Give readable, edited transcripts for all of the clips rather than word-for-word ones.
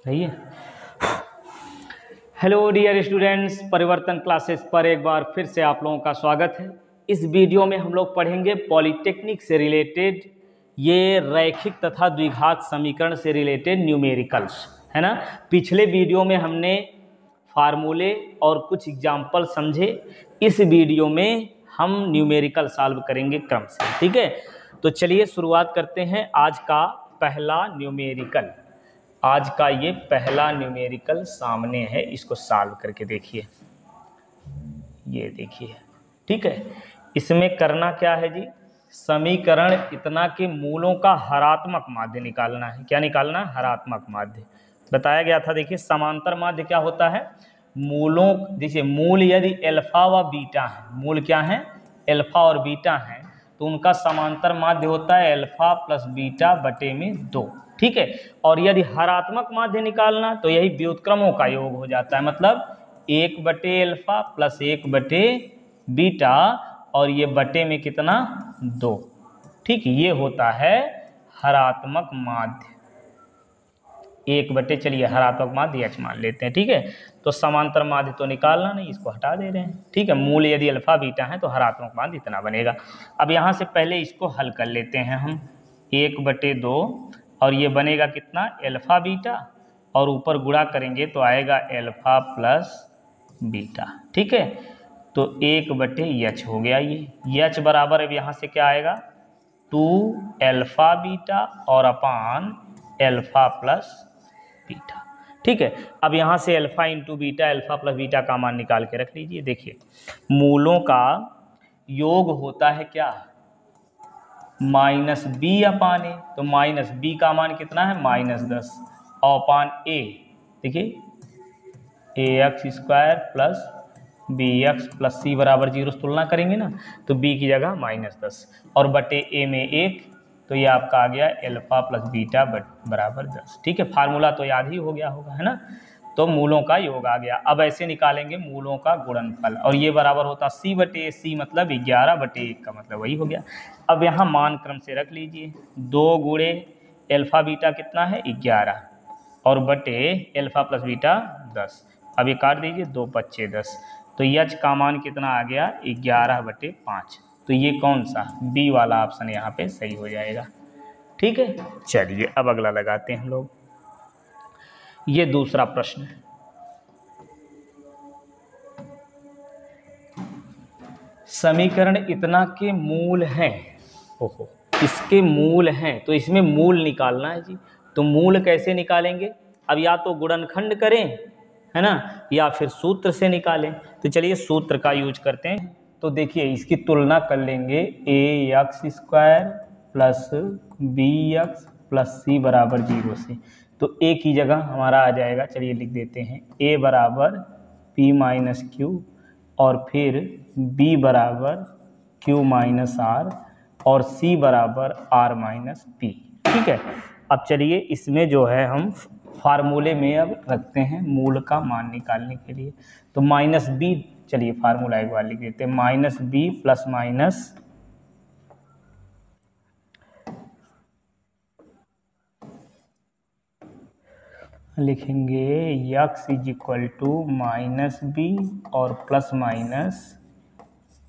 सही है। Hello dear students, परिवर्तन क्लासेस पर एक बार फिर से आप लोगों का स्वागत है। इस वीडियो में हम लोग पढ़ेंगे पॉलिटेक्निक से रिलेटेड ये रैखिक तथा द्विघात समीकरण से रिलेटेड न्यूमेरिकल्स, है ना। पिछले वीडियो में हमने फार्मूले और कुछ एग्जाम्पल समझे। इस वीडियो में हम न्यूमेरिकल सॉल्व करेंगे क्रम से, ठीक है। तो चलिए शुरुआत करते हैं आज का पहला न्यूमेरिकल। आज का ये पहला न्यूमेरिकल सामने है, इसको सॉल्व करके देखिए। ये देखिए, ठीक है। इसमें करना क्या है जी, समीकरण इतना के मूलों का हरात्मक माध्य निकालना है। क्या निकालना है? हरात्मक माध्य। बताया गया था, देखिए समांतर माध्य क्या होता है, मूलों, देखिए मूल यदि अल्फा व बीटा है, मूल क्या है, अल्फा और बीटा है, तो उनका समांतर माध्य होता है अल्फा प्लस बीटा बटे में 2, ठीक है। और यदि हरात्मक माध्य निकालना तो यही व्युत्क्रमों का योग हो जाता है, मतलब 1 बटे अल्फा प्लस 1 बटे बीटा और ये बटे में कितना 2, ठीक। ये होता है हरात्मक माध्य 1 बटे, चलिए हरात्मक माध्य h मान लेते हैं, ठीक है। तो समांतर माध्य तो निकालना नहीं, इसको हटा दे रहे हैं, ठीक है। मूल यदि अल्फा बीटा है तो हरात्मक माध्य इतना बनेगा। अब यहाँ से पहले इसको हल कर लेते हैं हम, 1 बटे 2 और ये बनेगा कितना, अल्फा बीटा, और ऊपर गुणा करेंगे तो आएगा अल्फा प्लस बीटा, ठीक है। तो 1 बटे h हो गया ये h बराबर अब यहाँ से क्या आएगा, 2 अल्फा बीटा और अपान अल्फा प्लस बीटा, ठीक है। अब यहाँ से alpha into beta, alpha plus beta का मान निकाल के रख लीजिए। देखिए मूलों का योग होता है क्या, माइनस बी अपान ए, तो माइनस बी का मान कितना है, -10 अपान ए, देखिए a x square plus b x plus c बराबर 0 से तुलना करेंगे ना, तो बी की जगह -10 और बटे ए में 1, तो ये आपका आ गया अल्फा प्लस बीटा बराबर 10, ठीक है। फार्मूला तो याद ही हो गया होगा, है ना। तो मूलों का योग आ गया। अब ऐसे निकालेंगे मूलों का गुणनफल, और ये बराबर होता c बटे सी, मतलब 11 बटे 1 का मतलब वही हो गया। अब यहाँ मान क्रम से रख लीजिए, 2 गुणे अल्फा बीटा कितना है 11 और बटे अल्फा प्लस बीटा 10। अब ये काट दीजिए, 2 पच्चे 10, तो h का मान कितना आ गया 11 बटे 5। तो ये कौन सा, बी वाला ऑप्शन यहाँ पे सही हो जाएगा, ठीक है। चलिए अब अगला लगाते हैं हम लोग। ये दूसरा प्रश्न है, समीकरण इतना के मूल हैं, ओहो इसके मूल हैं, तो इसमें मूल निकालना है जी। तो मूल कैसे निकालेंगे, अब या तो गुणनखंड करें, है ना, या फिर सूत्र से निकालें। तो चलिए सूत्र का यूज करते हैं। तो देखिए इसकी तुलना कर लेंगे, a x square plus b x plus c बराबर 0 से, तो ए की जगह हमारा आ जाएगा, चलिए लिख देते हैं, ए बराबर पी माइनस क्यू और फिर बी बराबर क्यू माइनस आर और सी बराबर आर माइनस पी, ठीक है। अब चलिए इसमें जो है हम फार्मूले में अब रखते हैं मूल का मान निकालने के लिए। तो माइनस बी, चलिए फार्मूला एक बार लिख देते हैं, माइनस बी प्लस माइनस लिखेंगे x is equal to minus b और plus minus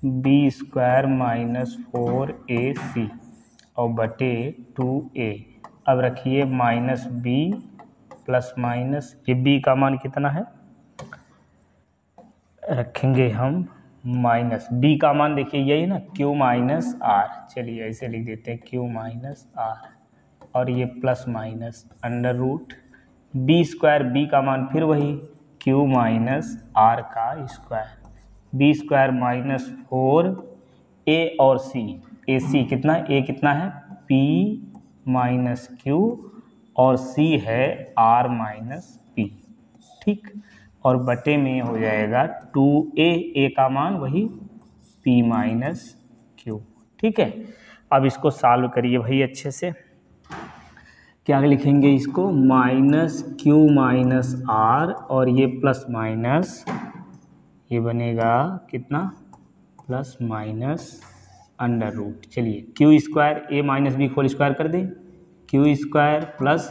b square minus 4ac और बटे 2a। अब रखिए माइनस बी प्लस माइनस, ये b का मान कितना है, रखेंगे हम माइनस b का मान, देखिए यही ना q माइनस आर, चलिए ऐसे लिख देते हैं q माइनस आर और ये plus minus under root B square, B का मान फिर वही q माइनस आर का स्क्वायर, बी स्क्वायर माइनस 4a और c, ए सी कितना, a कितना है p माइनस q और c है r माइनस p, ठीक। और बटे में हो जाएगा 2a, a का मान वही p माइनस q, ठीक है। अब इसको सॉल्व करिए भाई अच्छे से। क्या लिखेंगे इसको, माइनस q माइनस r और ये प्लस माइनस, ये बनेगा कितना, प्लस माइनस अंडर रूट, चलिए Q square A minus B whole square कर दें, Q square plus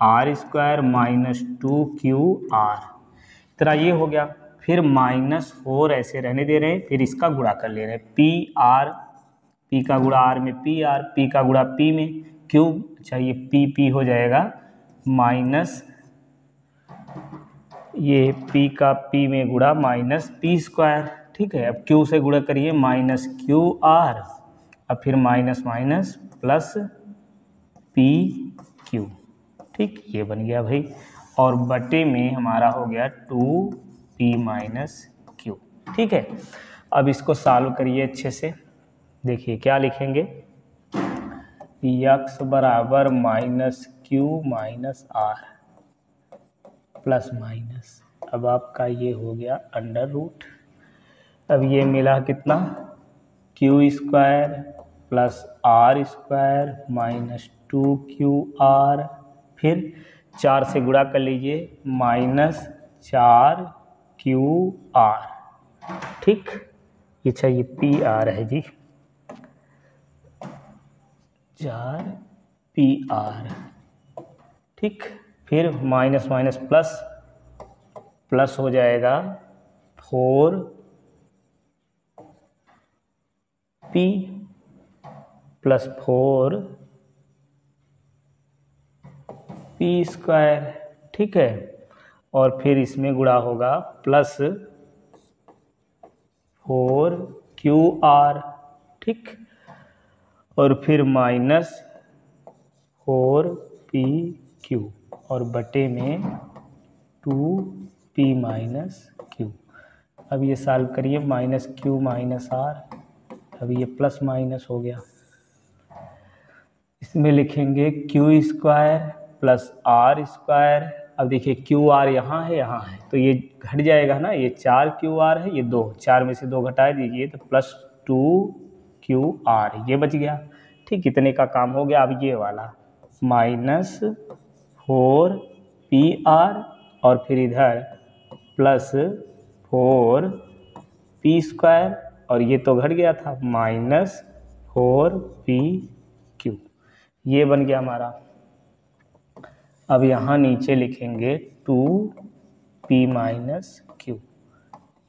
R square minus 2QR, तरह ये हो गया। फिर -4 ऐसे रहने दे रहे हैं, फिर इसका गुणा कर ले रहे हैं, PR, P का गुणा R में PR, P का गुणा P में Q, अच्छा ये P हो जाएगा माइनस, ये P का P में गुणा माइनस P², ठीक है। अब Q से गुणा करिए -QR, अब फिर माइनस माइनस प्लस PQ, ठीक, ये बन गया भाई। और बटे में हमारा हो गया 2P माइनस Q, ठीक है। अब इसको सॉल्व करिए अच्छे से, देखिए क्या लिखेंगे, x बराबर -Q minus R plus minus, अब आपका ये हो गया अंडर रूट, अब ये मिला कितना, Q² plus R² minus 2QR, फिर 4 से गुणा कर लीजिए -4QR, ठीक, अच्छा ये PR है जी, 4PR, ठीक। फिर माइनस माइनस प्लस, प्लस हो जाएगा 4P प्लस 4P², ठीक है। और फिर इसमें गुणा होगा प्लस 4QR, ठीक, और फिर माइनस 4PQ, और बटे में 2P माइनस Q। अब ये सॉल्व करिए, -Q माइनस R, अब ये प्लस माइनस हो गया, इसमें लिखेंगे Q² प्लस R², अब देखिए QR यहाँ है तो ये घट जाएगा ना, ये 4QR है, ये 2, 4 में से 2 घटा दीजिए तो प्लस 2QR, ये बच गया, ठीक, इतने का काम हो गया। अब ये वाला -4PR और फिर इधर प्लस 4P², और ये तो घट गया था -4PQ, ये बन गया हमारा। अब यहाँ नीचे लिखेंगे 2P माइनस Q,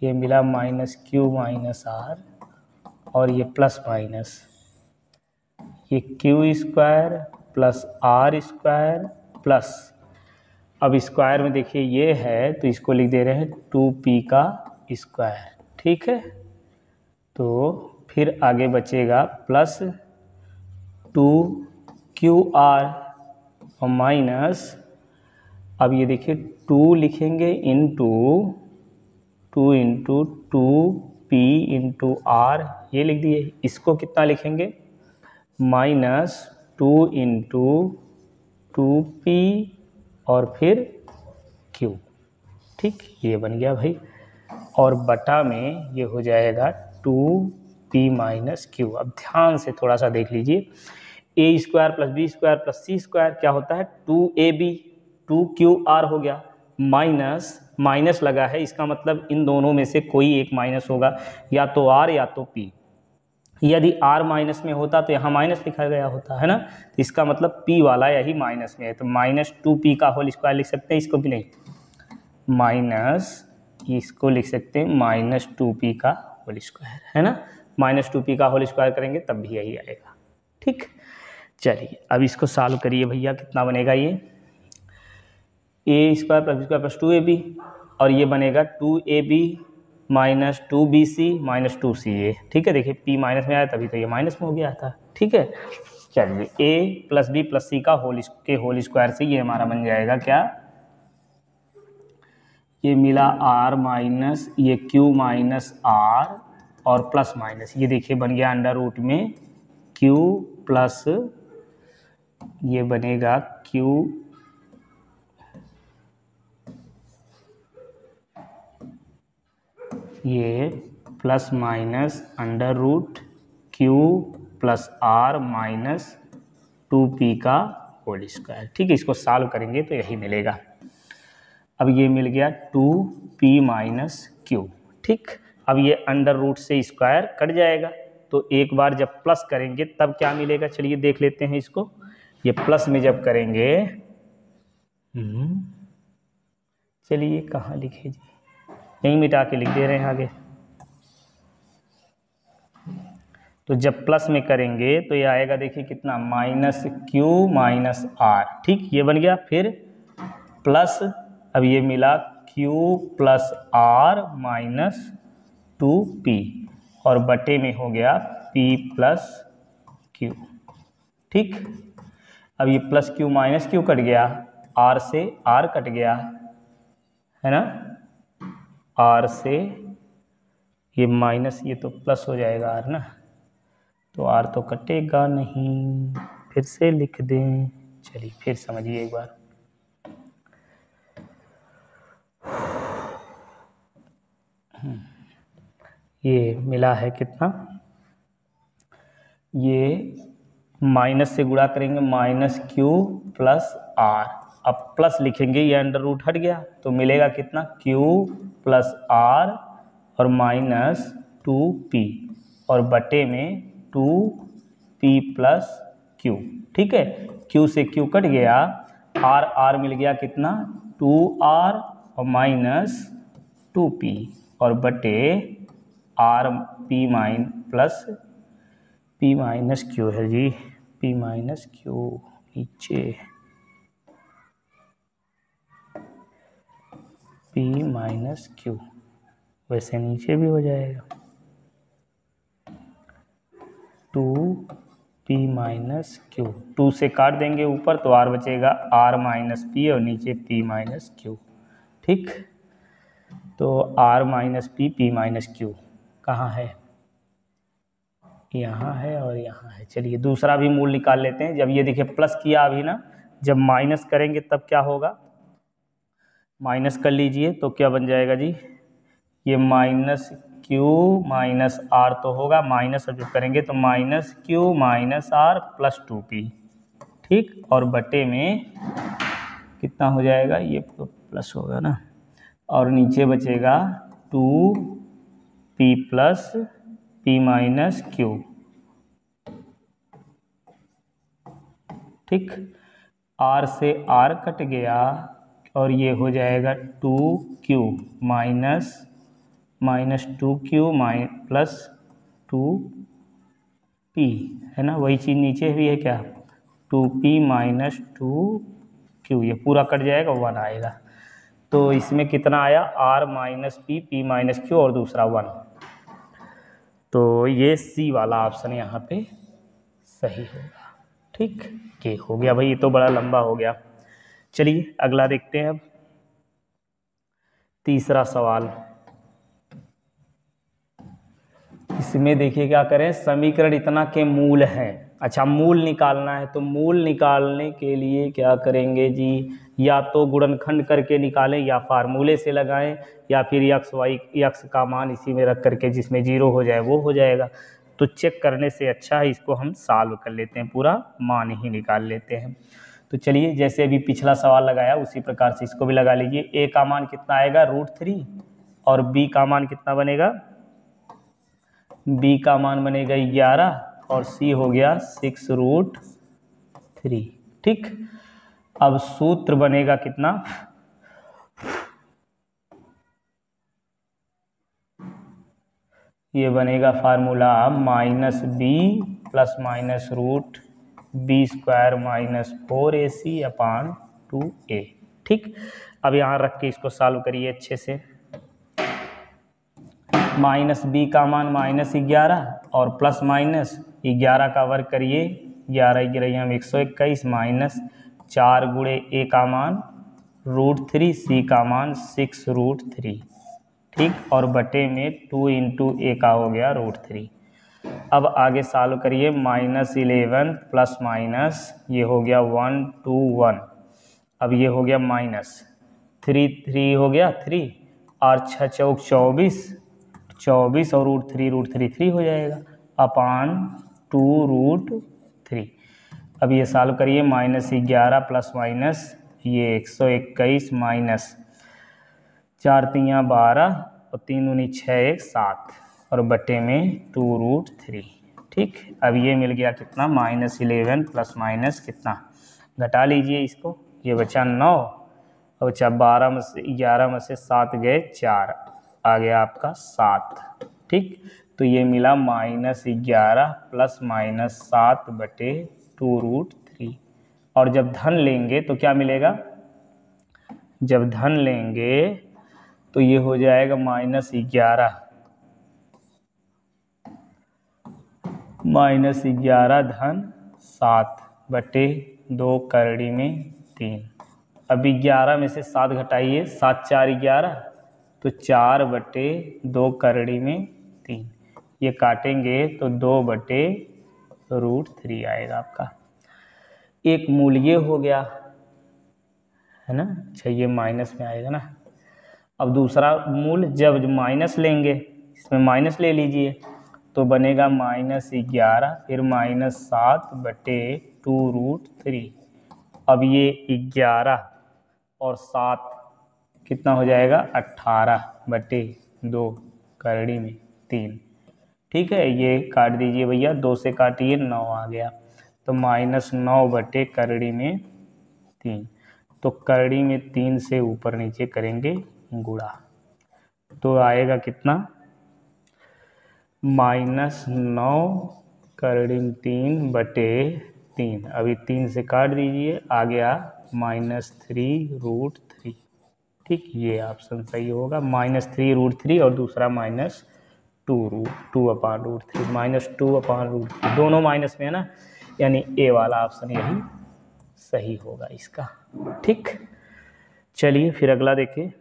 ये मिला -Q माइनस R, और ये प्लस माइनस, ये Q² प्लस R² प्लस, अब स्क्वायर में देखिए ये है तो इसको लिख दे रहे हैं 2P का स्क्वायर, ठीक है। तो फिर आगे बचेगा प्लस 2QR और माइनस, अब ये देखिए 2 लिखेंगे इंटू 2P इंटू R, ये लिख दिए। इसको कितना लिखेंगे, -2 इंटू 2P और फिर Q, ठीक, ये बन गया भाई। और बटा में ये हो जाएगा 2P माइनस Q। अब ध्यान से थोड़ा सा देख लीजिए, A² plus B² plus C² क्या होता है 2AB, 2QR हो गया, माइनस माइनस लगा है, इसका मतलब इन दोनों में से कोई एक माइनस होगा, या तो R या तो P। यदि R माइनस में होता तो यहाँ माइनस लिखा गया होता है ना, तो इसका मतलब P वाला यही माइनस में है, तो -2P का होल स्क्वायर लिख सकते हैं, इसको भी नहीं, माइनस इसको लिख सकते हैं -2P का होल स्क्वायर, है ना, -2P का होल स्क्वायर करेंगे तब भी यही आएगा, ठीक। चलिए अब इसको सॉल्व करिए भैया, कितना बनेगा ये, A² plus B² plus 2AB, और ये बनेगा 2AB minus 2BC minus 2CA, ठीक है। देखिए P माइनस में आया तभी तो ये माइनस में हो गया था, ठीक है। चलिए A plus B plus C का होल स्क्वायर से ये हमारा बन जाएगा क्या, ये मिला R माइनस ये Q माइनस R और प्लस माइनस, ये देखिए बन गया अंडर रूट में Q प्लस, ये बनेगा Q ये plus minus under root Q plus R minus 2P का होल स्क्वायर, ठीक है। इसको सॉल्व करेंगे तो यही मिलेगा। अब ये मिल गया 2P माइनस Q, ठीक। अब ये अंडर रूट से स्क्वायर कट जाएगा, तो एक बार जब प्लस करेंगे तब क्या मिलेगा, चलिए देख लेते हैं इसको। ये प्लस में जब करेंगे चलिए कहाँ लिखे जी, यहीं मिटा के लिख दे रहे हैं आगे। तो जब प्लस में करेंगे तो ये आएगा, देखिए कितना, माइनस क्यू माइनस आर। ठीक, ये बन गया। फिर प्लस, अब ये मिला Q plus are minus 2p, और बटे में हो गया p प्लस क्यू। ठीक, अब ये plus Q minus Q cut गया, आर से आर कट गया, है ना, आर से ये माइनस, ये तो प्लस हो जाएगा आर ना, तो आर तो कटेगा नहीं। फिर से लिख दें, चलिए फिर समझिए एक बार। ये मिला है कितना, ये माइनस से गुणा करेंगे, माइनस क्यू प्लस आर, अब प्लस लिखेंगे, ये अंडर रूट हट गया, तो मिलेगा कितना, क्यू प्लस आर और माइनस 2p, और बटे में 2p प्लस क्यू। ठीक है, क्यू से क्यू कट गया, आर आर मिल गया कितना, 2r और माइनस 2p, और बटे R p plus p minus Q है जी, p माइनस क्यू नीचे, p माइनस क्यू, वैसे नीचे भी हो जाएगा, 2p माइनस क्यू, 2 से काट देंगे ऊपर तो r बचेगा r माइनस p, और नीचे p माइनस क्यू। ठीक, तो r minus p, p minus Q कहाँ है, यहाँ है और यहाँ है। चलिए दूसरा भी मूल निकाल लेते हैं। जब ये देखिए प्लस किया अभी ना, जब माइनस करेंगे तब क्या होगा, माइनस कर लीजिए तो क्या बन जाएगा जी, ये माइनस क्यू माइनस आर तो होगा, माइनस अब जब करेंगे तो minus Q minus R plus 2p। ठीक, और बटे में कितना हो जाएगा, ये तो प्लस होगा ना, और नीचे बचेगा 2p plus p minus Q. ठीक, r से r कट गया, और ये हो जाएगा 2q minus 2q plus 2p, है ना, वही चीज़ नीचे भी है क्या, 2p माइनस 2q, ये पूरा कट जाएगा, 1 आएगा। तो इसमें कितना आया, r minus p, p minus q, और दूसरा 1, तो ये सी वाला ऑप्शन यहाँ पे सही होगा। ठीक, ये हो गया भाई, ये तो बड़ा लंबा हो गया। चलिए अगला देखते हैं। अब तीसरा सवाल, इसमें देखिए क्या करें, समीकरण इतना के मूल हैं। अच्छा, मूल निकालना है, तो मूल निकालने के लिए क्या करेंगे जी, या तो गुणनखंड करके निकालें, या फार्मूले से लगाएं, या फिर यक्स का मान इसी में रख करके जिसमें 0 हो जाए वो हो जाएगा। तो चेक करने से अच्छा है इसको हम सॉल्व कर लेते हैं, पूरा मान ही निकाल लेते हैं। तो चलिए, जैसे अभी पिछला सवाल लगाया उसी प्रकार से इसको भी लगा लीजिए। a का मान कितना आएगा, √3, और b का मान कितना बनेगा, b का मान बनेगा 11, और c हो गया 6√3। ठीक, अब सूत्र बनेगा कितना, ये बनेगा formula -b plus minus √b² minus 4ac/2a। ठीक, अब यहाँ रख के इसको सॉल्व करिए अच्छे से। माइनस b का मान -11, और प्लस माइनस 11 का वर्ग करिए, 11 11 हम 121, माइनस 4 गुणे a का मान √3, c का मान 6√3। ठीक, और बटे में 2 × a का हो गया √3। अब आगे सॉल्व करिए, -11 प्लस माइनस, ये हो गया 1 2 1, अब ये हो गया माइनस 3 हो गया 3, और 6 चौक 24, और √3 3 हो जाएगा, अपान 2√3। अब ये सॉल्व करिए, -11 प्लस माइनस, ये 121, माइनस 4 3 12, और 3 दूनी 6 1 7, और बटे में 2√3। ठीक, अब ये मिल गया कितना, -11 प्लस माइनस कितना, घटा लीजिए इसको, ये बचा 9, अच्छा 12 में से 11 में से 7 गए 4, आ गया आपका 7। ठीक, तो ये मिला -11 प्लस -7/2√3। और जब धन लेंगे तो क्या मिलेगा, जब धन लेंगे तो ये हो जाएगा -11 धन 7/2√3। अब 11 में से 7 घटाइए, 7 4 11, तो 4/2√3। ये काटेंगे तो 2/√3 आएगा आपका। एक मूल ये हो गया है ना। अच्छा ये माइनस में आएगा ना। अब दूसरा मूल जब माइनस लेंगे, इसमें माइनस ले लीजिए, तो बनेगा -11 फिर -7/2√3। अब ये 11 और 7 कितना हो जाएगा, 18/2√3। ठीक है, ये काट दीजिए भैया, 2 से काटिए, 9 आ गया, तो -9/3। तो करड़ी में 3 से ऊपर नीचे करेंगे गुणा, तो आएगा कितना, -9/3/3। अभी 3 से काट दीजिए, आ गया -3√3। ठीक, ये ऑप्शन सही होगा, -3√3 और दूसरा -2/√3, -2/√3, दोनों माइनस में है ना, यानी ए वाला ऑप्शन यही सही होगा इसका। ठीक, चलिए फिर अगला देखिए।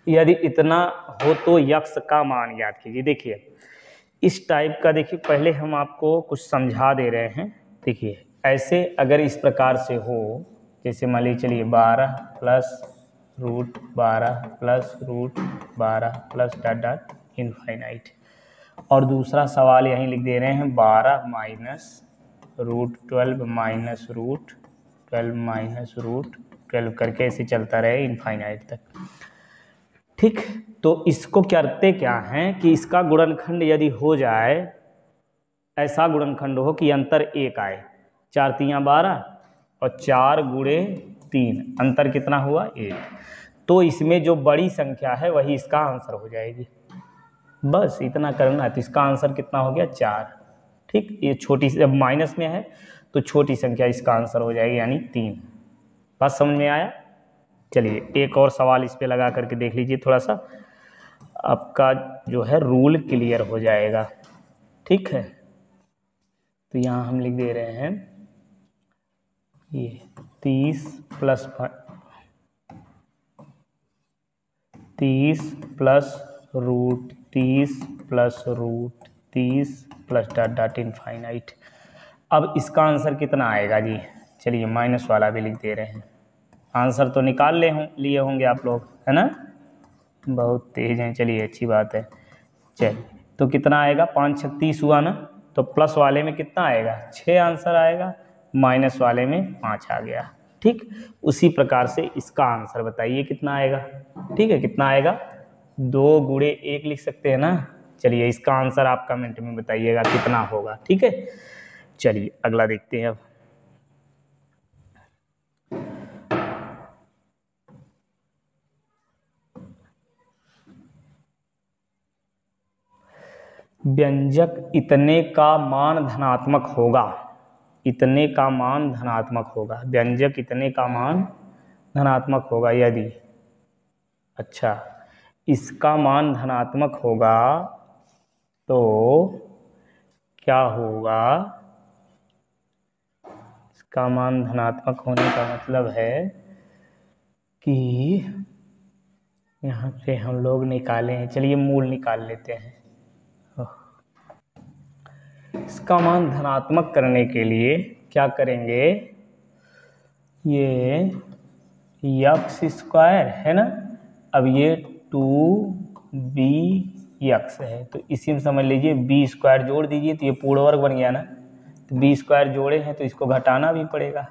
यदि इतना हो तो यक्ष का मान ज्ञात कीजिए। देखिए इस टाइप का, देखिए पहले हम आपको कुछ समझा दे रहे हैं। देखिए ऐसे अगर इस प्रकार से हो, जैसे मान लीजिए चलिए 12 plus √12 plus √12 plus dot infinite, और दूसरा सवाल यहीं लिख दे रहे हैं 12 माइनस √12 माइनस √12 माइनस √12 करके ऐसे चलता रहे इनफाइनाइट तक। ठीक, तो इसको करते क्या हैं कि इसका गुणनखंड यदि हो जाए, ऐसा गुणनखंड हो कि अंतर 1 आए, 4 3 12 और 4 गुणे 3, अंतर कितना हुआ 1, तो इसमें जो बड़ी संख्या है वही इसका आंसर हो जाएगी। बस इतना करना है, तो इसका आंसर कितना हो गया 4। ठीक, ये छोटी, जब माइनस में है तो छोटी संख्या इसका आंसर हो जाएगी, यानी 3। बात समझ में आया। चलिए एक और सवाल इस पे लगा करके देख लीजिए, थोड़ा सा आपका जो है रूल क्लियर हो जाएगा। ठीक है, तो यहाँ हम लिख दे रहे हैं ये 30 plus √30 plus √30 plus dot infinite. अब इसका आंसर कितना आएगा जी, चलिए माइनस वाला भी लिख दे रहे हैं। आंसर तो निकाल लिए होंगे आप लोग, है ना, बहुत तेज हैं। चलिए अच्छी बात है। चलिए तो कितना आएगा, 5 6 30 हुआ ना, तो प्लस वाले में कितना आएगा 6 आंसर आएगा, माइनस वाले में 5 आ गया। ठीक, उसी प्रकार से इसका आंसर बताइए कितना आएगा। ठीक है, कितना आएगा, 2 गुणे 1 लिख सकते हैं ना। चलिए इसका आंसर आप कमेंट में बताइएगा कितना होगा। ठीक है, चलिए अगला देखते हैं। अब व्यंजक इतने का मान धनात्मक होगा, इतने का मान धनात्मक होगा, व्यंजक इतने का मान धनात्मक होगा यदि, अच्छा इसका मान धनात्मक होगा तो क्या होगा, इसका मान धनात्मक होने का मतलब है कि यहाँ से हम लोग निकाले हैं, चलिए मूल निकाल लेते हैं। इसका मान धनात्मक करने के लिए क्या करेंगे, ये x² है ना, अब ये 2bx है, तो इसी में समझ लीजिए b² जोड़ दीजिए, तो ये पूर्ण वर्ग बन गया ना, तो b² जोड़े हैं तो इसको घटाना भी पड़ेगा,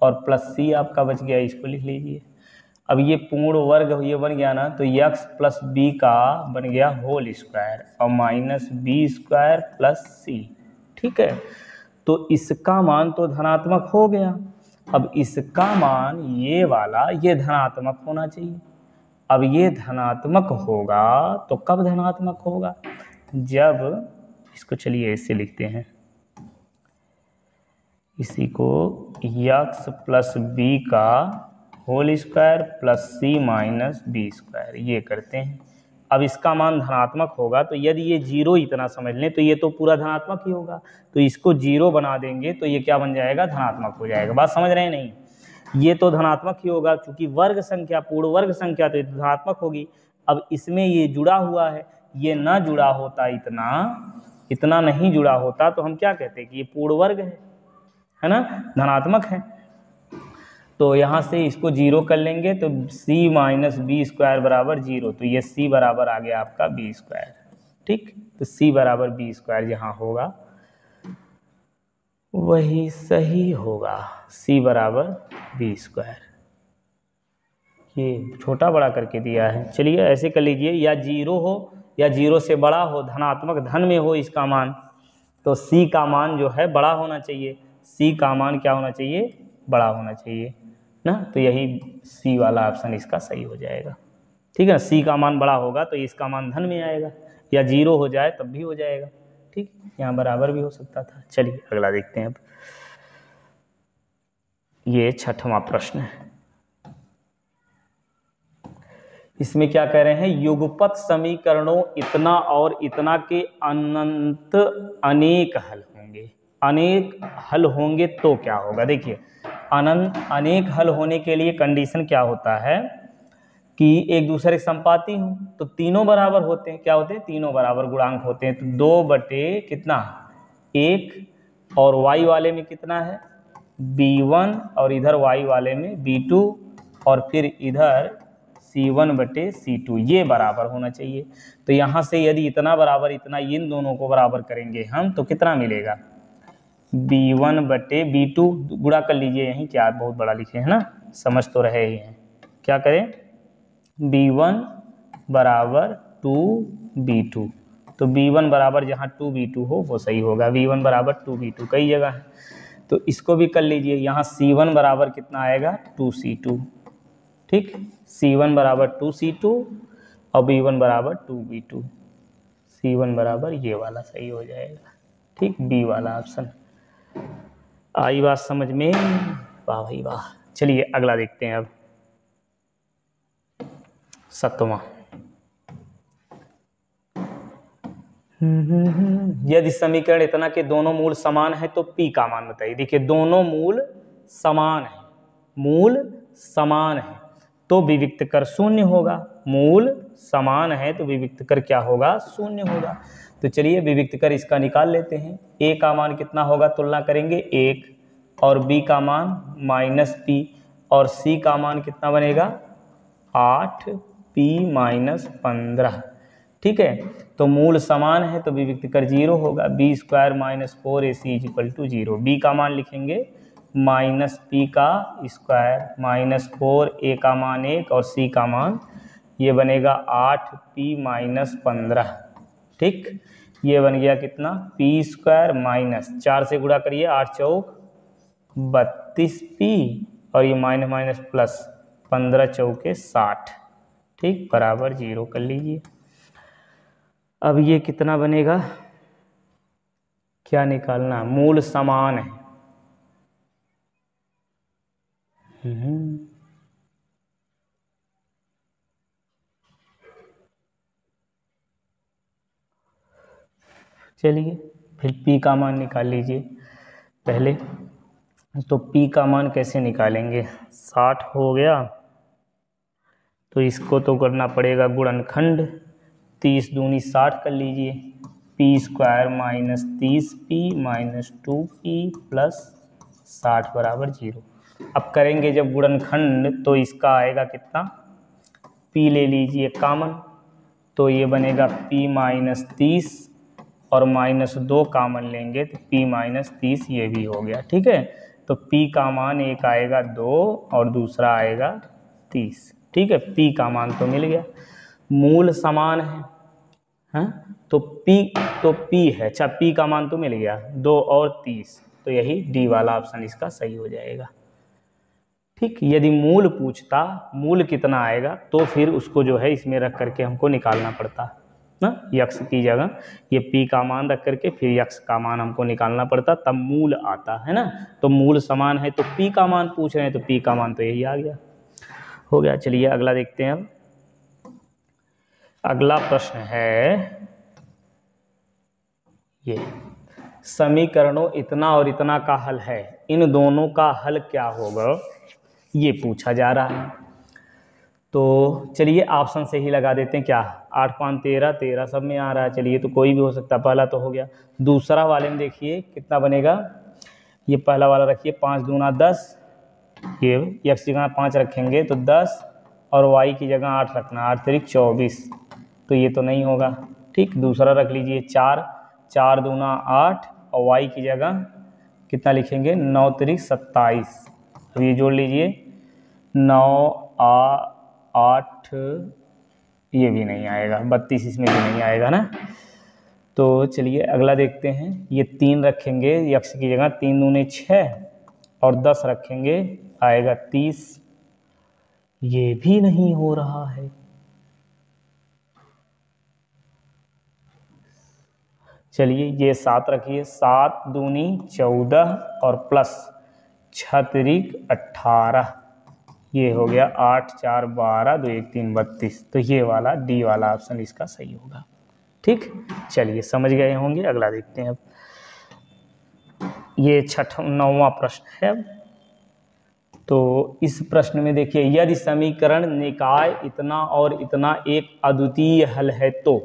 और प्लस c आपका बच गया, इसको लिख लीजिए। अब ये पूर्ण वर्ग ये बन गया ना, तो x प्लस बी का बन गया होल स्क्वायर और माइनस बी स्क्वायर प्लस सी। ठीक है, तो इसका मान तो धनात्मक हो गया। अब इसका मान ये वाला ये धनात्मक होना चाहिए। अब ये धनात्मक होगा तो कब धनात्मक होगा? जब इसको चलिए ऐसे लिखते हैं, इसी को x प्लस बी का होल स्क्वायर प्लस सी माइनस बी स्क्वायर ये करते हैं। अब इसका मान धनात्मक होगा तो यदि ये जीरो इतना समझ लें तो ये तो पूरा धनात्मक ही होगा, तो इसको जीरो बना देंगे तो ये क्या बन जाएगा? धनात्मक हो जाएगा। बात समझ रहे हैं नहीं? ये तो धनात्मक ही होगा क्योंकि वर्ग संख्या पूर्ण वर्ग संख्या तो धनात्मक होगी। अब इसमें ये जुड़ा हुआ है, ये ना जुड़ा होता, इतना नहीं जुड़ा होता तो हम क्या कहते कि ये पूर्ण वर्ग है ना, धनात्मक है। तो यहाँ से इसको जीरो कर लेंगे तो c माइनस बी स्क्वायर बराबर जीरो, तो ये c बराबर आ गया आपका बी स्क्वायर। ठीक, तो c बराबर बी स्क्वायर जहाँ होगा वही सही होगा, c बराबर बी स्क्वायर। ये छोटा बड़ा करके दिया है, चलिए ऐसे कर लीजिए, या जीरो हो या जीरो से बड़ा हो, धनात्मक धन में हो इसका मान, तो c का मान जो है बड़ा होना चाहिए। c का मान क्या होना चाहिए? बड़ा होना चाहिए ना, तो यही c वाला ऑप्शन इसका सही हो जाएगा। ठीक है, c का मान बड़ा होगा तो इसका मान धन में आएगा, या जीरो हो जाए तब भी हो जाएगा। ठीक, यहाँ बराबर भी हो सकता था। चलिए अगला देखते हैं। अब ये 6वां प्रश्न है, इसमें क्या कह रहे हैं? युगपत समीकरणों इतना और इतना के अनंत अनेक हल होंगे। अनेक हल होंगे तो क्या होगा? देखिए, अनेक हल होने के लिए कंडीशन क्या होता है कि एक दूसरे के संपाती हों, तो तीनों बराबर होते हैं। क्या होते हैं? तीनों बराबर गुणांक होते हैं। तो 2/1 और y वाले में कितना है? b1 और इधर y वाले में b2 और फिर इधर c1/c2 ये बराबर होना चाहिए। तो यहाँ से यदि इतना बराबर इतना इन दोनों को बराबर करेंगे हम तो कितना मिलेगा? b1/b2 गुणा कर लीजिए, यहीं क्या बहुत बड़ा लिखे हैं ना, समझ तो रहे ही हैं। क्या करें? b1 बराबर 2b2, तो b1 बराबर जहाँ 2b2 हो वो सही होगा। b1 बराबर 2b2 कई जगह है, तो इसको भी कर लीजिए। यहाँ c1 बराबर कितना आएगा? 2c2। ठीक, c1 बराबर 2c2 और b1 बराबर 2b2। c1 बराबर ये वाला सही हो जाएगा। ठीक, b वाला ऑप्शन। आई बात समझ में? वाह भाई वाह। चलिए अगला देखते हैं। अब 7वां, यदि समीकरण इतना के दोनों मूल समान है तो p का मान बताइए। देखिए, दोनों मूल समान है, मूल समान है तो विविक्त कर शून्य होगा। मूल समान है तो विविक्त कर क्या होगा? शून्य होगा। तो चलिए विविक्त कर इसका निकाल लेते हैं। a का मान कितना होगा? तुलना करेंगे 1, और b का मान -p, और c का मान कितना बनेगा? 8p - 15। ठीक है, तो मूल समान है तो विविक्त कर 0 होगा। b² - 4ac = 0। b का मान लिखेंगे -p का स्क्वायर -4, a का मान 1 और c का मान ये बनेगा 8p - 15। ठीक, ये बन गया कितना? p² - 4 से गुणा करिए, 8 चौक 32p, और ये माइनस प्लस 15 चौके 60। ठीक, बराबर 0 कर लीजिए। अब ये कितना बनेगा? क्या निकालना? मूल समान है। चलिए फिर p का मान निकाल लीजिए पहले। तो p का मान कैसे निकालेंगे? 60 हो गया तो इसको तो करना पड़ेगा गुणनखंड, 30 दूनी 60 कर लीजिए। p² - 30p - 2p + 60 बराबर 0। अब करेंगे जब गुणनखंड तो इसका आएगा कितना? p ले लीजिए कॉमन, तो ये बनेगा p - 30 और -2 कॉमन लेंगे तो p - 30 ये भी हो गया। ठीक है, तो p का मान एक आएगा 2 और दूसरा आएगा 30। ठीक है, p का मान तो मिल गया, मूल समान है, हाँ तो p है, अच्छा p का मान तो मिल गया 2 और 30, तो यही डी वाला ऑप्शन इसका सही हो जाएगा। ठीक, यदि मूल पूछता मूल कितना आएगा तो फिर उसको जो है इसमें रख करके हमको निकालना पड़ता ना, यक्स की जगह ये p का मान रख करके फिर यक्स का मान हमको निकालना पड़ता, तब मूल आता है ना। तो मूल समान है तो p का मान पूछ रहे हैं, तो p का मान तो यही आ गया, हो गया। चलिए अगला देखते हैं। अब अगला प्रश्न है ये, समीकरणों इतना और इतना का हल है, इन दोनों का हल क्या होगा, ये पूछा जा रहा है। तो चलिए ऑप्शन से ही लगा देते हैं, क्या 8 5 13, 13 सब में आ रहा है, चलिए तो कोई भी हो सकता है, पहला तो हो गया। दूसरा वाले में देखिए कितना बनेगा, ये पहला वाला रखिए 5 दूना 10, ये x की जगह 5 रखेंगे तो 10 और y की जगह 8 रखना, 8 3 24, तो ये तो नहीं होगा। ठीक, दूसरा रख लीजिए 4, 4 दूना 8 और y की जगह कितना लिखेंगे 9 3 27, अब ये जोड़ लीजिए 9 8, ये भी नहीं आएगा, 32 इसमें भी नहीं आएगा ना। तो चलिए अगला देखते हैं, ये 3 रखेंगे x की जगह, 3 दूने 6 और 10 रखेंगे आएगा 30, ये भी नहीं हो रहा है। चलिए ये 7 रखिए, 7 दूनी 14 और प्लस 6 3 18, ये हो गया 8 4 12 2 1 3 32, तो ये वाला डी वाला ऑप्शन इसका सही होगा। ठीक, चलिए समझ गए होंगे। अगला देखते हैं। अब ये 9वां प्रश्न है। तो इस प्रश्न में देखिए, यदि समीकरण निकाय इतना और इतना एक अद्वितीय हल है तो,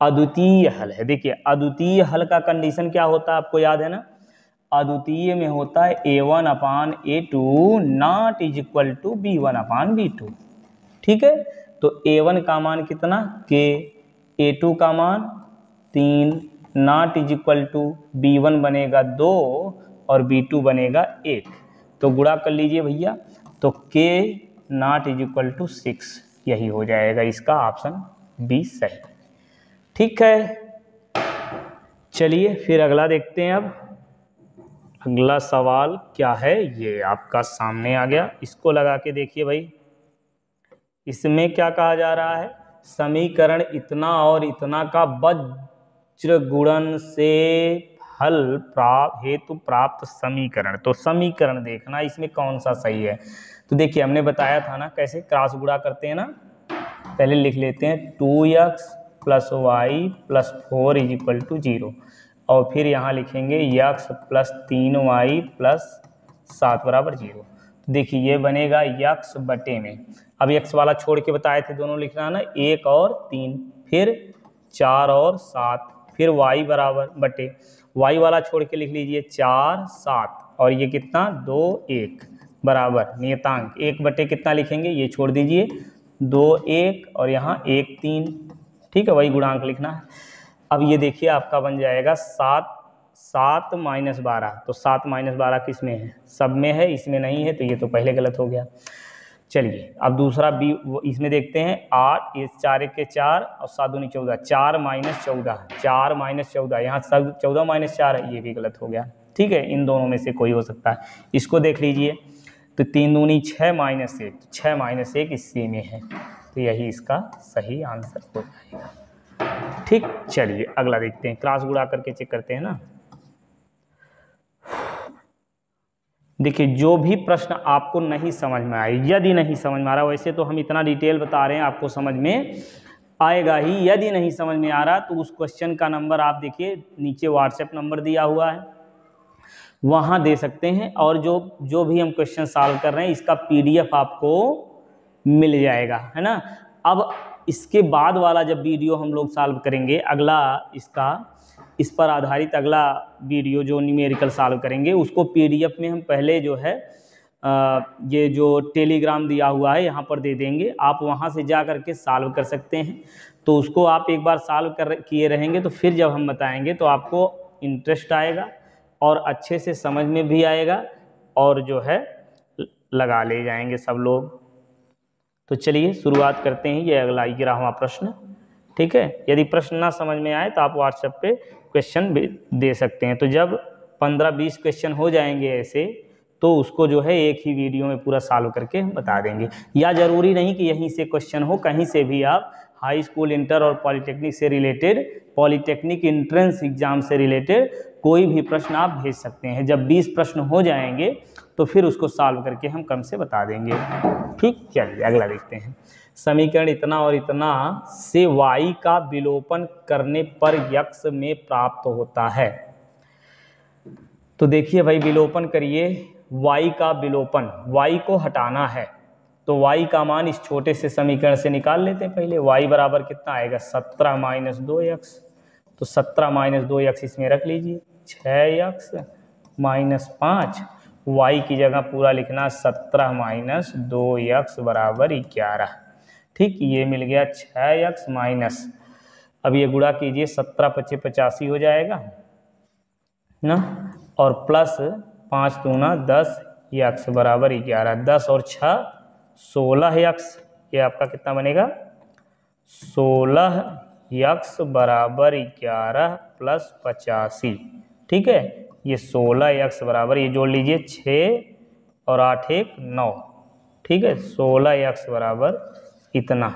अद्वितीय हल है, देखिए अद्वितीय हल का कंडीशन क्या होता है आपको याद है ना, अद्वितीय में होता है a1/a2 not is equal to b1/b2। ठीक है, तो a1 का मान कितना k, a2 का मान 3 not is equal to b1 बनेगा 2 और b2 बनेगा 1, तो गुणा कर लीजिए भैया, तो k naught is equal to 6, यही हो जाएगा इसका ऑप्शन बी सही। ठीक है, चलिए फिर अगला देखते हैं। अब अगला सवाल क्या है, ये आपका सामने आ गया, इसको लगा के देखिए भाई। इसमें क्या कहा जा रहा है, समीकरण इतना और इतना का वज्र गुणन से हल हेतु प्राप्त समीकरण, तो समीकरण देखना इसमें कौन सा सही है। तो देखिए हमने बताया था ना कैसे क्रॉस गुणा करते हैं ना, पहले लिख लेते हैं 2x + y + 4 = 0, और फिर यहाँ लिखेंगे x + 3y + 7 = 0। तो देखिए ये बनेगा x बटे में, अब x वाला छोड़ के बताए थे दोनों लिखना है ना, 1 और 3, फिर 4 और 7, फिर y बराबर बटे, y वाला छोड़ के लिख लीजिए 4 7, और ये कितना 2 1 बराबर नियतांक 1 बटे कितना लिखेंगे, ये छोड़ दीजिए 2 1 और यहाँ 1 3। ठीक है, वही गुणांक लिखना है। अब ये देखिए आपका बन जाएगा 7 7 - 12, तो 7 - 12 किस में है, सब में है, इसमें नहीं है, तो ये तो पहले गलत हो गया। चलिए अब दूसरा बी इसमें देखते हैं, 8 ये 4 1 के 4 और 7 दूनी 14, 4 - 14, 4 - 14, यहाँ सब 14 - 4 है, ये भी गलत हो गया। ठीक है, इन दोनों में से कोई हो सकता है। इसको देख लीजिए, तो 3 दूनी 6 - 1, 6 - 1 इसी में है, तो यही इसका सही आंसर हो जाएगा। ठीक, चलिए अगला देखते हैं, क्रॉस गुणा करके चेक करते हैं ना। देखिए जो भी प्रश्न आपको नहीं समझ में आए, यदि नहीं समझ में आ रहा, वैसे तो हम इतना डिटेल बता रहे हैं आपको समझ में आएगा ही, यदि नहीं समझ में आ रहा तो उस क्वेश्चन का नंबर आप देखिए नीचे व्हाट्सएप नंबर दिया हुआ है, वहाँ दे सकते हैं, और जो भी हम क्वेश्चन सॉल्व कर रहे हैं इसका PDF आपको मिल जाएगा, है ना। अब इसके बाद वाला जब वीडियो हम लोग सॉल्व करेंगे, अगला इस पर आधारित अगला वीडियो जो न्यूमेरिकल सॉल्व करेंगे, उसको PDF में हम पहले जो है ये जो टेलीग्राम दिया हुआ है यहाँ पर दे देंगे, आप वहाँ से जा करके सॉल्व कर सकते हैं। तो उसको आप एक बार सॉल्व किए रहेंगे तो फिर जब हम बताएंगे तो आपको इंटरेस्ट आएगा और अच्छे से समझ में भी आएगा, और जो है लगा ले जाएंगे सब लोग। तो चलिए शुरुआत करते हैं। ये अगला 11वां प्रश्न। ठीक है, यदि प्रश्न ना समझ में आए तो आप व्हाट्सएप पे क्वेश्चन भी दे सकते हैं। तो जब 15-20 क्वेश्चन हो जाएंगे ऐसे, तो उसको जो है एक ही वीडियो में पूरा सॉल्व करके हम बता देंगे। या ज़रूरी नहीं कि यहीं से क्वेश्चन हो, कहीं से भी आप हाई स्कूल, इंटर और पॉलिटेक्निक से रिलेटेड, पॉलिटेक्निक एंट्रेंस एग्जाम से रिलेटेड कोई भी प्रश्न आप भेज सकते हैं। जब 20 प्रश्न हो जाएंगे तो फिर उसको सॉल्व करके हम कम से बता देंगे। ठीक, चलिए अगला देखते हैं। समीकरण इतना और इतना से y का विलोपन करने पर x में प्राप्त होता है। तो देखिए भाई, विलोपन करिए, y का विलोपन, y को हटाना है तो y का मान इस छोटे से समीकरण से निकाल लेते हैं पहले। y बराबर कितना आएगा, 17 माइनस 2x। तो 17 माइनस 2x इसमें रख लीजिए, 6x माइनस 5, y की जगह पूरा लिखना 17 माइनस 2x बराबर 11। ठीक, ये मिल गया 6x माइनस, अब ये गुणा कीजिए, 17 × 5 = 85 हो जाएगा ना, और प्लस 5 दूना 10, x बराबर 11। 10 और 6 16x, ये आपका कितना बनेगा, 16x बराबर 11 प्लस 85। ठीक है, ये 16x बराबर, ये जोड़ लीजिए 6 और 8 1 9। ठीक है, 16x बराबर इतना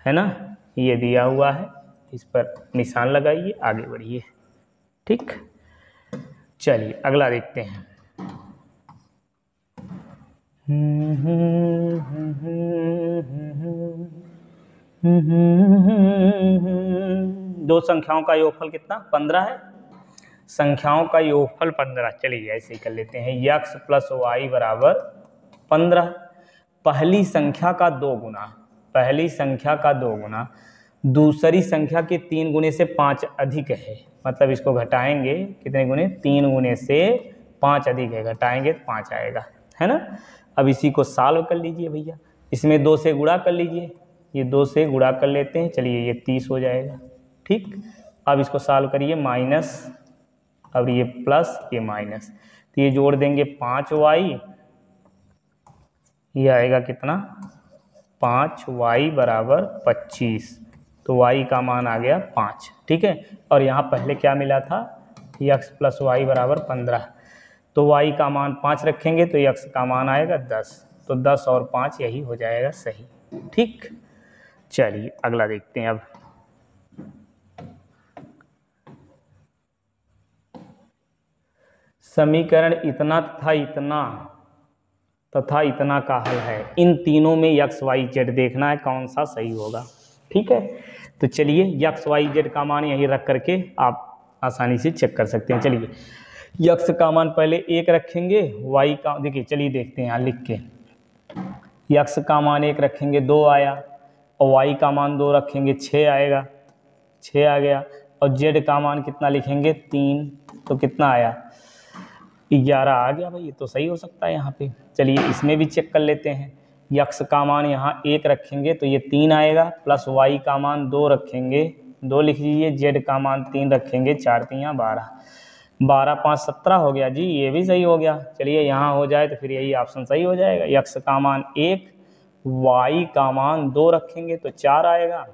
है ना, ये दिया हुआ है, इस पर निशान लगाइए, आगे बढ़िए। ठीक, चलिए अगला देखते हैं। दो संख्याओं का योगफल कितना, 15 है। संख्याओं का योगफल 15, चलिए ऐसे ही कर लेते हैं। x प्लस वाई बराबर 15। पहली संख्या का 2 गुना, पहली संख्या का 2 गुना दूसरी संख्या के 3 गुने से 5 अधिक है, मतलब इसको घटाएंगे कितने गुने, 3 गुने से 5 अधिक है, घटाएंगे तो 5 आएगा, है ना। अब इसी को सॉल्व कर लीजिए भैया, इसमें 2 से गुणा कर लीजिए, ये 2 से गुणा कर लेते हैं, चलिए ये 30 हो जाएगा। ठीक, अब इसको सॉल्व करिए, माइनस, अब ये प्लस ये माइनस, तो ये जोड़ देंगे 5y, ये आएगा कितना, 5y बराबर 25। तो y का मान आ गया 5। ठीक है, और यहाँ पहले क्या मिला था, x प्लस वाई बराबर 15, तो y का मान 5 रखेंगे तो x का मान आएगा 10। तो 10 और 5 यही हो जाएगा सही। ठीक, चलिए अगला देखते हैं। अब समीकरण इतना तथा इतना का हल है। इन तीनों में x y z देखना है कौन सा सही होगा। ठीक है, तो चलिए x y z का मान यहीं रख करके आप आसानी से चेक कर सकते हैं। चलिए x का मान पहले 1 रखेंगे, y का देखिए, चलिए देखते हैं यहाँ लिख के, x का मान 1 रखेंगे 2 आया, और y का मान 2 रखेंगे 6 आएगा, 6 आ गया, और z का मान कितना लिखेंगे 3, तो कितना आया 11 आ गया भाई, ये तो सही हो सकता है यहाँ पे। चलिए इसमें भी चेक कर लेते हैं, x का मान यहाँ 1 रखेंगे तो ये 3 आएगा, प्लस y का मान 2 रखेंगे, 2 लिख लीजिए, z का मान 3 रखेंगे, 4 3 12, 12 5 17 हो गया जी, ये भी सही हो गया। चलिए यहाँ हो जाए तो फिर यही ऑप्शन सही हो जाएगा। x का मान 1, y का मान 2 रखेंगे तो 4 आएगा,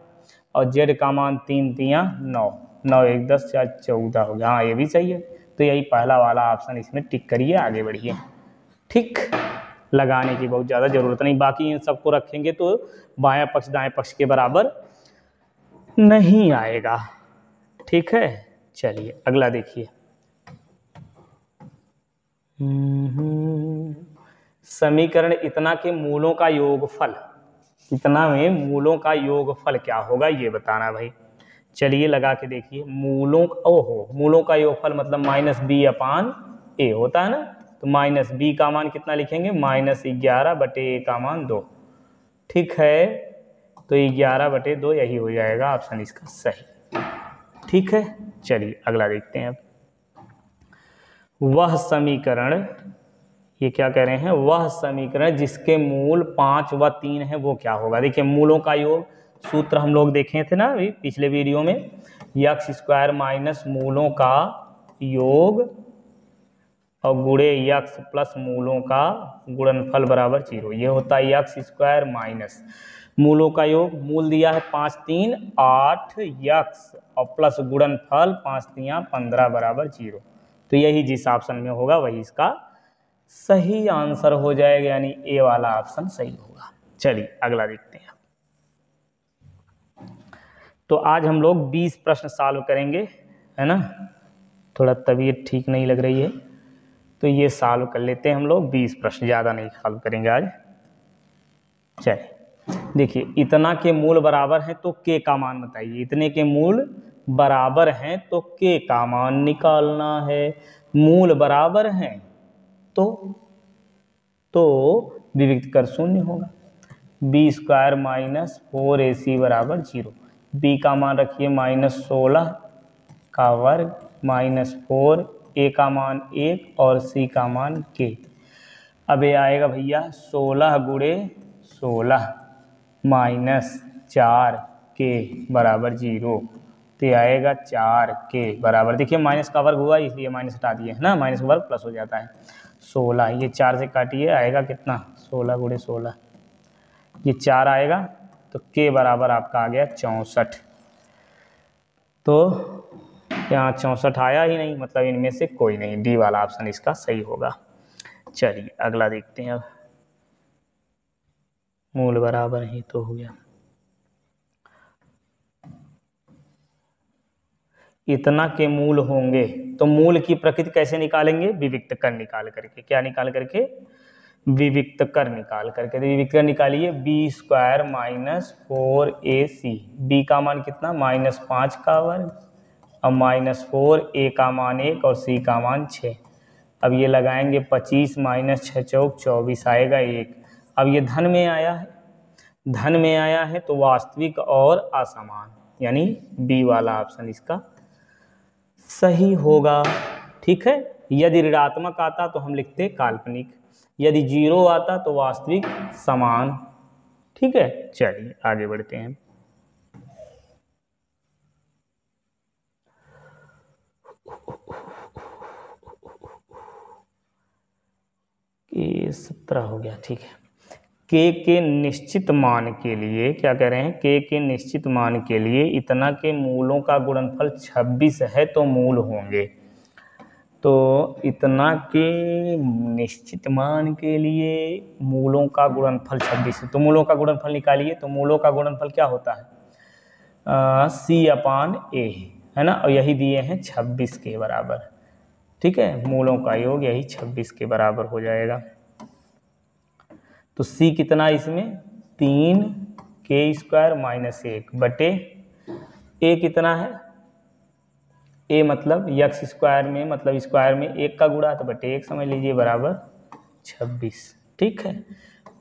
और z का मान 3 3 9, 9 1 10 4 14 हो गया। हाँ, ये भी सही है, तो यही पहला वाला ऑप्शन इसमें टिक करिए, आगे बढ़िए। ठीक, लगाने की बहुत ज़्यादा ज़रूरत नहीं, बाकी इन सबको रखेंगे तो बायां पक्ष दाएं पक्ष के बराबर नहीं आएगा। ठीक है, चलिए अगला देखिए। समीकरण इतना के मूलों का योगफल, इतना में मूलों का योगफल क्या होगा ये बताना भाई। चलिए लगा के देखिए, मूलों का योगफल मतलब -b/a होता है ना, तो -b का मान कितना लिखेंगे, -11/a का मान 2। ठीक है, तो 11/2 यही हो जाएगा ऑप्शन इसका सही। ठीक है, चलिए अगला देखते हैं। अब वह समीकरण, ये क्या कह रहे हैं, वह समीकरण जिसके मूल 5 व 3 है वो क्या होगा। देखिए मूलों का योग सूत्र हम लोग देखे थे ना अभी पिछले वीडियो में, x² माइनस मूलों का योग और गुणे यक्स प्लस मूलों का गुणनफल बराबर 0। ये होता है यक्स स्क्वायर माइनस मूलों का योग, मूल दिया है 5 3 8 यक्स और प्लस गुणनफल 5 3 15 बराबर 0। तो यही जिस ऑप्शन में होगा वही इसका सही आंसर हो जाएगा, यानी ए वाला ऑप्शन सही होगा। चलिए अगला देखते हैं। तो आज हम लोग 20 प्रश्न सॉल्व करेंगे, है ना। थोड़ा तबीयत ठीक नहीं लग रही है तो ये सॉल्व कर लेते हैं हम लोग 20 प्रश्न, ज़्यादा नहीं सॉल्व करेंगे आज। चलिए देखिए, इतना के मूल बराबर हैं तो के का मान बताइए। इतने के मूल बराबर हैं तो के का मान निकालना है। मूल बराबर हैं तो विविक्त कर शून्य होगा। बी स्क्वायर माइनस 4ac बराबर 0। बी का मान रखिए -16 का वर्ग -4, ए का मान 1 और सी का मान के। अब ये आएगा भैया 16 गुणे 16 -4 के बराबर 0। तो ये आएगा 4 के बराबर, देखिए माइनस का वर्ग हुआ इसलिए माइनस हटा दिए, है ना। माइनस का वर्ग प्लस हो जाता है। 16 ये 4 से काटिए, आएगा कितना 16 गुणे 16, ये 4 आएगा तो के बराबर आपका आ गया 64। तो यहाँ 64 आया ही नहीं, मतलब इनमें से कोई नहीं, डी वाला ऑप्शन इसका सही होगा। चलिए अगला देखते हैं। अब मूल बराबर ही तो हो गया। इतना के मूल होंगे तो मूल की प्रकृति कैसे निकालेंगे? विविक्त कर निकाल करके। क्या निकाल करके? विविक्त कर निकाल करके। तो विविक्त कर निकालिए, B square minus 4ac। B का मान कितना? -5 का वर्ग और -4, ए का मान 1 और सी का मान 6। अब ये लगाएंगे 25 माइनस 6 चौक 24 आएगा 1। अब ये धन में आया है, धन में आया है तो वास्तविक और असमान, यानी बी वाला ऑप्शन इसका सही होगा। ठीक है। यदि ऋणात्मक आता तो हम लिखते काल्पनिक, यदि 0 आता तो वास्तविक समान। ठीक है। चलिए आगे बढ़ते हैं। के 17 हो गया। ठीक है। के निश्चित मान के लिए क्या कह रहे हैं? के निश्चित मान के लिए इतना के मूलों का गुणनफल 26 है तो मूल होंगे। तो इतना के निश्चित मान के लिए मूलों का गुणनफल 26 है तो मूलों का गुणनफल निकालिए। तो मूलों का गुणनफल क्या होता है? C/A, है ना। और यही दिए हैं 26 के बराबर। ठीक है। मूलों का योग यही 26 के बराबर हो जाएगा। तो C कितना इसमें? 3k² -1 बटे A कितना है? A मतलब यक्स स्क्वायर में, मतलब स्क्वायर में 1 का गुणा तो बटे 1 समझ लीजिए बराबर 26। ठीक है।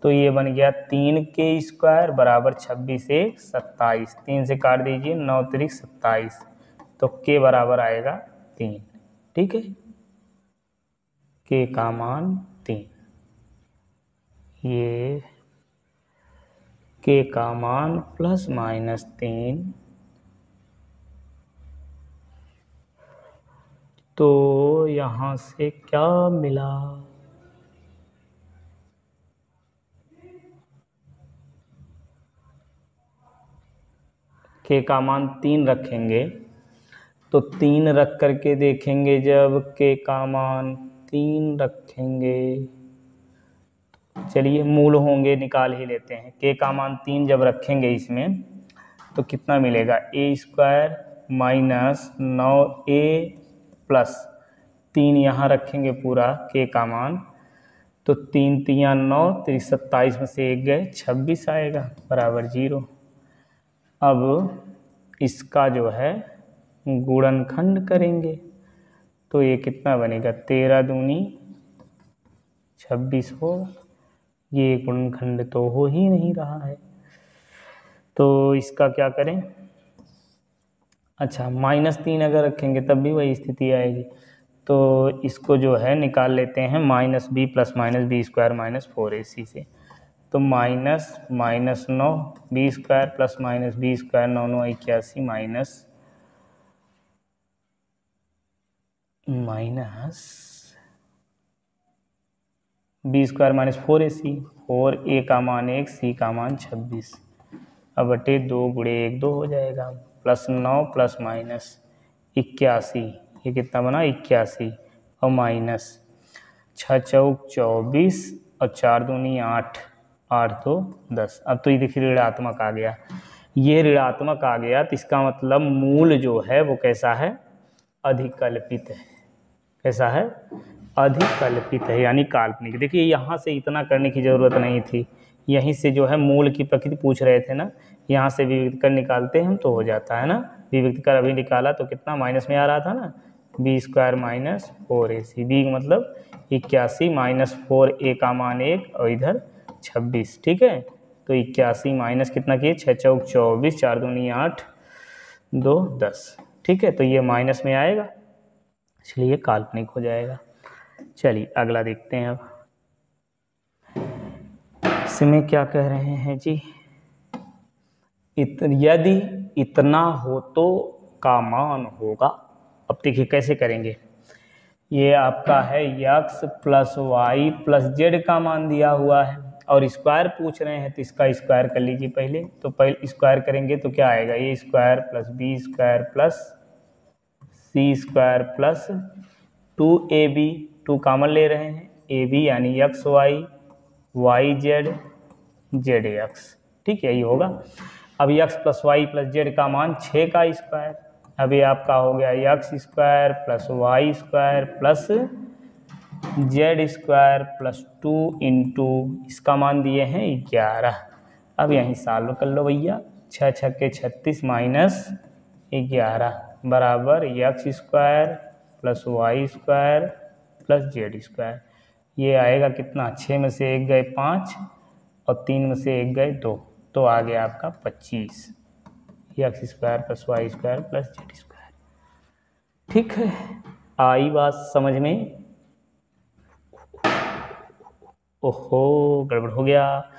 तो ये बन गया 3k² बराबर 26 1 27। 3 से काट दीजिए, 9 3 27, तो के बराबर आएगा 3। ठीक है। के का मान 3, ये के का मान ±3। तो यहाँ से क्या मिला? के का मान 3 रखेंगे तो 3 रख करके देखेंगे, जब के का मान 3 रखेंगे, चलिए मूल होंगे निकाल ही लेते हैं। के का मान 3 जब रखेंगे इसमें तो कितना मिलेगा? A² -9a प्लस 3 यहाँ रखेंगे पूरा के का मान, तो 3 3 9 3 27 में से 1 गए 26 आएगा बराबर 0। अब इसका जो है गुणनखंड करेंगे तो ये कितना बनेगा? 13 दूनी 26 होगा। ये गुणनखंड तो हो ही नहीं रहा है, तो इसका क्या करें? अच्छा -3 अगर रखेंगे तब भी वही स्थिति आएगी। तो इसको जो है निकाल लेते हैं -b + -b² -4ac से। तो -9 b² + -b² 9 9 81 minus b square minus 4ac, 4a का मान 1, c का मान 26, अब बटे 2 गुणे 1 2 हो जाएगा, प्लस 9 प्लस माइनस 81, ये कितना बना 81, और माइनस 6 चौक 24 और 4 दूनी 8, 8 2 10। अब तो ये देखिए ऋणात्मक आ गया, ये ऋणात्मक आ गया तो इसका मतलब मूल जो है वो कैसा है, अधिकल्पित है। कैसा है, अधिकल्पित है, यानी काल्पनिक। देखिए यहाँ से इतना करने की ज़रूरत नहीं थी, यहीं से जो है मूल की प्रकृति पूछ रहे थे ना, यहाँ से विविक्त कर निकालते हम तो हो जाता है ना। विविक्त कर अभी निकाला तो कितना माइनस में आ रहा था ना, B square minus 4ac, B मतलब 81 माइनस 4a का मान 1 और इधर 26, ठीक है। तो 81 माइनस कितना किए 6 चौक 24, 4 दूनी 8, 2 10, ठीक है। तो ये माइनस में आएगा, इसलिए काल्पनिक हो जाएगा। चलिए अगला देखते हैं। अब इसमें क्या कह रहे हैं जी, यदि इतना हो तो का मान होगा। अब देखिए कैसे करेंगे, ये आपका है x plus Y plus Z का मान दिया हुआ है और स्क्वायर पूछ रहे हैं तो इसका स्क्वायर कर लीजिए पहले। तो पहले स्क्वायर करेंगे तो क्या आएगा, ये square plus b square plus c square plus 2ab, 2 common ले रहे हैं, ab यानी x y, y z, z x, ठीक है, यही होगा। अब x plus Y plus Z का मान 6 का स्क्वायर, अभी आपका हो गया x square plus Y square plus Z square plus 2 into इसका मान दिए हैं 11। अब यहीं सॉल्व कर लो भैया, 6 छक्के 36 माइनस 11 बराबर X square plus Y square plus Z square. ये आएगा कितना, 6 में से 1 गए 5 और 3 में से 1 गए 2, तो आ गया आपका 25, X square plus Y square plus Z square. ठीक है, आई बात समझ में? ओहो गड़बड़ हो गया,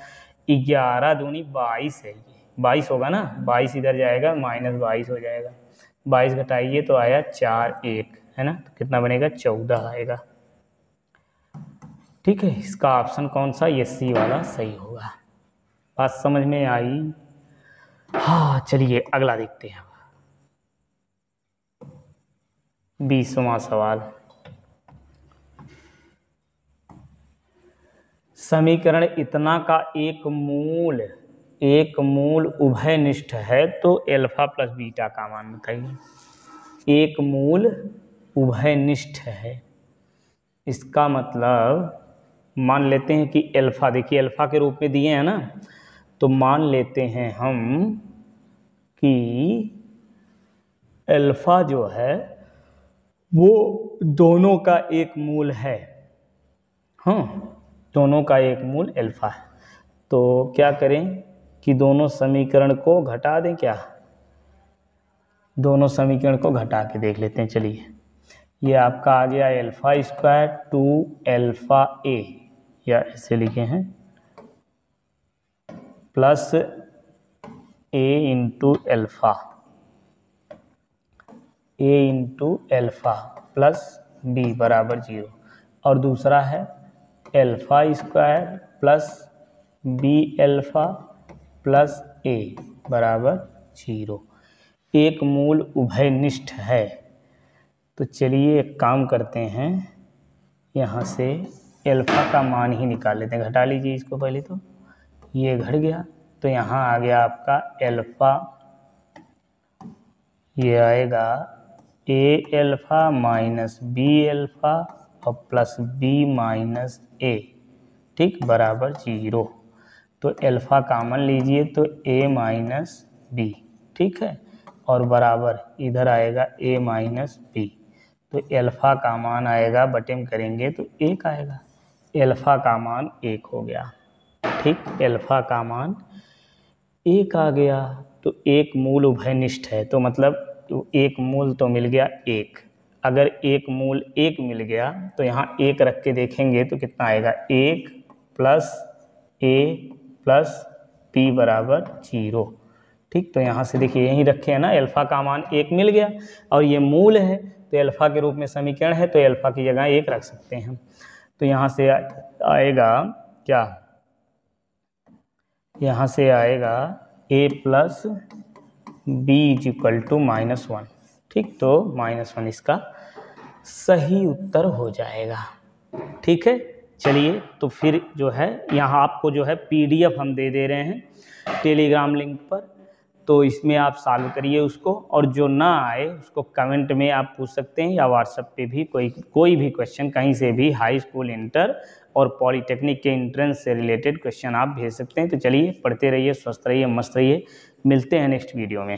11 दूनी 22 है, ये 22 होगा ना, 22 इधर जाएगा माइनस 22 हो जाएगा, 22 घटाइए तो आया 4 1 है ना, तो कितना बनेगा 14 आएगा। ठीक है, इसका ऑप्शन कौन सा, ये सी वाला सही होगा। बात समझ में आई? हाँ चलिए अगला देखते हैं। 20वां सवाल, समीकरण इतना का एक मूल उभयनिष्ठ है तो अल्फा प्लस बीटा का मान बताइए। एक मूल उभयनिष्ठ है, इसका मतलब मान लेते हैं कि अल्फा, देखिए अल्फा के रूप में दिए हैं ना, तो मान लेते हैं हम कि अल्फा जो है वो दोनों का एक मूल है। हाँ, दोनों का एक मूल अल्फा है, तो क्या करें कि दोनों समीकरण को घटा दें। क्या दोनों समीकरण को घटा के देख लेते हैं। चलिए, ये आपका आ गया अल्फा स्क्वायर 2 अल्फा ए, या ऐसे लिखे हैं, plus a into alpha, a into alpha plus b बराबर 0, और दूसरा है alpha square plus b alpha plus a बराबर 0। एक मूल उभयनिष्ठ है, तो चलिए एक काम करते हैं, यहाँ से अल्फा का मान ही निकाल लेते हैं। घटा लीजिए इसको पहले, तो ये घट गया, तो यहाँ आ गया आपका अल्फा, ये आएगा ए अल्फा माइनस बी अल्फा और प्लस बी माइनस ए, ठीक, बराबर 0। तो अल्फा कॉमन लीजिए तो ए माइनस बी, ठीक है, और बराबर इधर आएगा ए माइनस बी, तो अल्फा का मान आएगा, बटे में करेंगे तो 1 आएगा, अल्फा का मान 1 हो गया। ठीक, अल्फा का मान 1 आ गया, तो एक मूल उभयनिष्ठ है, तो मतलब एक मूल तो मिल गया 1। अगर एक मूल 1 मिल गया तो यहाँ 1 रख के देखेंगे तो कितना आएगा, 1 प्लस ए प्लस बी बराबर 0। ठीक, तो यहाँ से देखिए यहीं रखे हैं ना, अल्फा का मान 1 मिल गया और ये मूल है, तो अल्फा के रूप में समीकरण है, तो अल्फा की जगह 1 रख सकते हैं हम। तो यहाँ से आएगा क्या, यहाँ से आएगा a plus B is equal to -1। ठीक, तो -1 इसका सही उत्तर हो जाएगा। ठीक है, चलिए तो फिर जो है यहाँ आपको जो है PDF हम दे रहे हैं टेलीग्राम लिंक पर, तो इसमें आप सॉल्व करिए उसको, और जो ना आए उसको कमेंट में आप पूछ सकते हैं, या व्हाट्सएप पे भी कोई भी क्वेश्चन कहीं से भी, हाई स्कूल, इंटर और पॉलीटेक्निक के एंट्रेंस से रिलेटेड क्वेश्चन आप भेज सकते हैं। तो चलिए पढ़ते रहिए, स्वस्थ रहिए, मस्त रहिए, मिलते हैं नेक्स्ट वीडियो में।